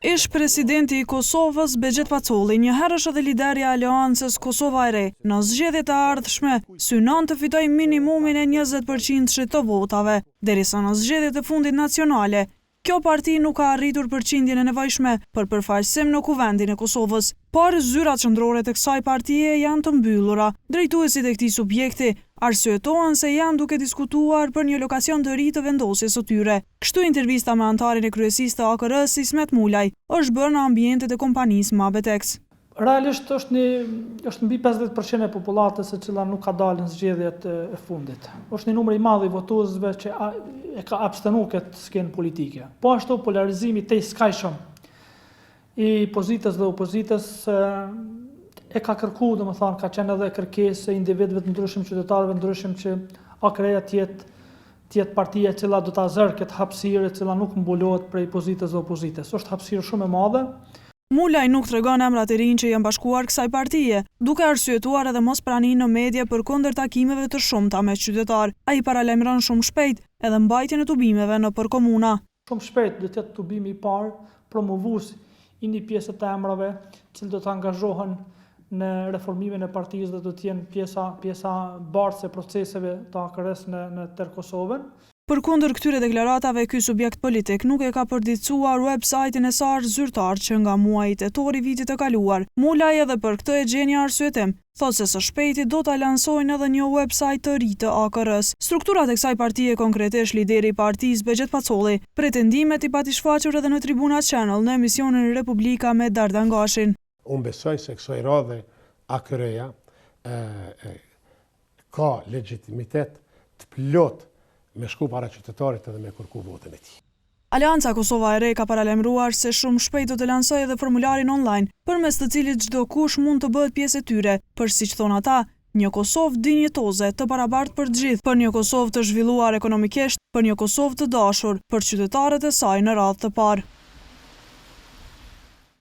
Ish presidenti i Kosovës Begjet Pacolli, njëherë është edhe lideri i Aleancës Kosova e Re, në zgjedhjet e ardhshme synon të fitoj minimumin e 20% të votave, derisa në zgjedhjet e fundit nacionale kjo parti nuk ka arritur përqindjen e nevojshme për përfaqësim në kuvendin e Kosovës, por zyrat qendrore të kësaj partie janë të mbyllura. Drejtuesit e këtij subjekti arsyetohen se janë duke diskutuar për një lokacion të ri të vendosjes së tyre. Kështu intervista me antarin e kryesisë të AKR-s Ismet Mulaj është bërë në ambientet e kompanisë Mabetex. Realisht është mbi 50% e popullatës e cila nuk ka dalë në zgjedhjet e fundit. Është një numër i madh i votuesve që e ka abstenu këtë skenë politike. Po ashtu polarizimi të skajshëm i pozitës dhe opozitës e ka kërku, domethënë ka qenë edhe kërkesë e individëve të ndryshëm, qytetarëve ndryshëm që AKR-ja të jetë partia e cila do ta zërë këtë hapësirë e cila nuk mbulohet prej pozitës dhe opozitës. Është hapësirë shumë e madhe. Mulaj nuk tregon emrat e rinj që janë bashkuar kësaj partie, duke arsyetuar edhe mos praninë në media përkundër takimeve të shumta me qytetar. Ai paralajmëron shumë shpejt edhe mbajtjen e tubimeve nëpër komuna. Shumë shpejt do të jetë tubimi i parë promovues i një pjesë të emrave, që do të angazhohen në reformimin e partisë dhe do të jenë pjesa bartëse e proceseve të AKR-s në tërë Kosovën. Përkundër këtyre deklaratave, ky subjekt politik nuk e ka përditësuar websajtin e saj zyrtar që nga muaji tetor i vitit të kaluar. Mulaj edhe për këtë e gjen një arsyetim. Thotë se së shpejti do ta lansojnë edhe një websajt të ri të AKR-s. Strukturat e kësaj partie, konkretisht lideri i partisë Begjet Pacolli, pretendimet i pati shfaqur edhe në Tribuna Channel në emisionin Republika me Dardan Gashin. Unë besoj se kësaj radhe AKR-ja ka legitimitet të plot me shku para qytetarit edhe me kërku votën e tij. Aleanca Kosova e Re ka paralajmëruar se shumë shpejt do të lansojë edhe formularin online, përmes të cilit çdo kush mund të bëhet pjesë e tyre, për siç thon ata, një Kosovë dinjitoze, të barabartë për të gjithë, për një Kosovë të zhvilluar ekonomikisht, për një Kosovë të dashur për qytetarët e saj në radhë të parë.